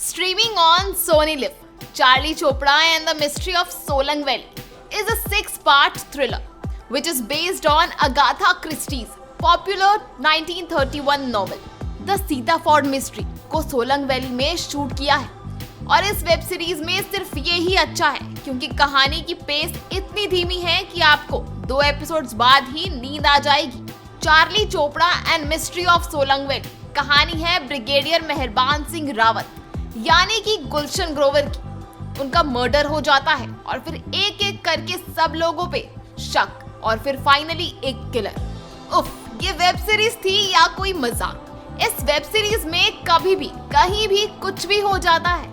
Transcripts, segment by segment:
Streaming on Sony Live, Charlie Chopra and the Mystery of Solang Valley is a 6-part thriller which is based on Agatha Christie's popular 1931 novel The Sitaford Mystery को Solang valley में shoot किया है। और इस web series में सिर्फ ये ही अच्छा है क्योंकि कहानी की पेस इतनी धीमी है कि आपको 2 एपिसोड्स बाद ही नींद आ जाएगी। Charlie Chopra and mystery of Solang valley कहानी है ब्रिगेडियर मेहरबान सिंह रावत यानी कि गुलशन ग्रोवर की। उनका मर्डर हो जाता है और फिर एक एक करके सब लोगों पे शक और फिर फाइनली एक किलर। उफ, ये वेब सीरीज थी या कोई मजाक। इस वेब सीरीज में कभी भी कहीं भी कुछ भी हो जाता है।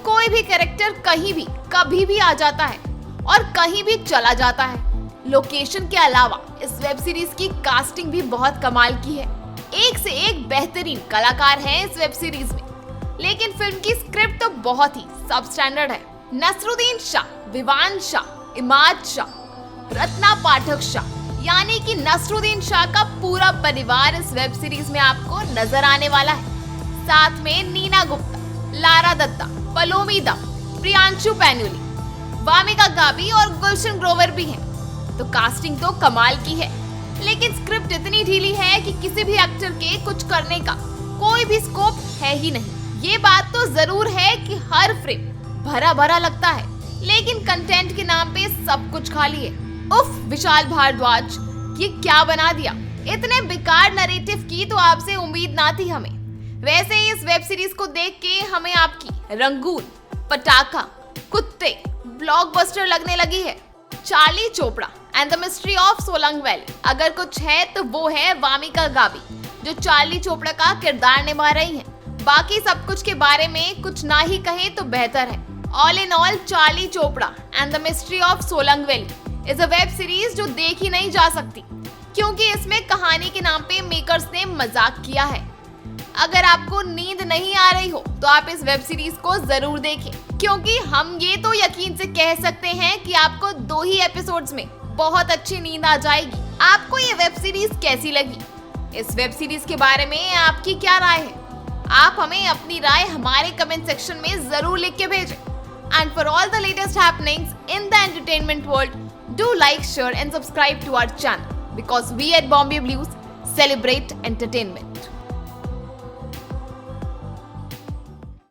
कोई भी कैरेक्टर कहीं भी कभी भी आ जाता है और कहीं भी चला जाता है। लोकेशन के अलावा इस वेब सीरीज की कास्टिंग भी बहुत कमाल की है। एक से एक बेहतरीन कलाकार हैं इस वेब सीरीज में। लेकिन फिल्म की स्क्रिप्ट तो बहुत ही सब स्टैंडर्ड है। नसरुद्दीन शाह, विवान शाह, इमाद शाह, रत्ना पाठक शाह यानी कि नसरुद्दीन शाह का पूरा परिवार इस वेब सीरीज में आपको नजर आने वाला है। साथ में नीना गुप्ता, लारा दत्ता, पलोमी दम, प्रियांशु पैन्यूली, वामिका गाबी और गुलशन ग्रोवर भी हैं। तो कास्टिंग तो कमाल की है, लेकिन स्क्रिप्ट इतनी ढीली है कि किसी भी एक्टर के कुछ करने का कोई भी स्कोप है ही नहीं। ये बात तो जरूर है कि हर फ्रेम भरा भरा लगता है, लेकिन कंटेंट के नाम पे सब कुछ खाली है। उफ, विशाल भारद्वाज, ये क्या बना दिया। इतने बेकार नैरेटिव की तो आपसे उम्मीद ना थी हमें। वैसे ही इस वेब सीरीज को देख के हमें आपकी रंगून, पटाखा, कुत्ते, ब्लॉकबस्टर लगने लगी है। Charlie Chopra and the mystery of Solang valley अगर कुछ है तो वो है वामिका गाबी, जो चार्ली चोपड़ा का किरदार निभा रही हैं। बाकी सब कुछ के बारे में कुछ ना ही कहें तो बेहतर है। All in all, Charlie Chopra and the mystery of Solang valley is a web series जो देखी नहीं जा सकती, क्योंकि इसमें कहानी के नाम पे मेकर्स ने मजाक किया है। अगर आपको नींद नहीं आ रही हो तो आप इस वेब सीरीज को जरूर देखें, क्योंकि हम ये तो यकीन से कह सकते हैं कि आपको 2 ही एपिसोड्स में बहुत अच्छी नींद आ जाएगी। आपको ये वेब सीरीज कैसी लगी? इस वेब सीरीज के बारे में आपकी क्या राय है? आप हमें अपनी राय हमारे कमेंट सेक्शन में जरूर लिख के भेजें। And for all the latest happenings in the entertainment world, do like, share and subscribe to our channel because we at Bombay Blues celebrate entertainment.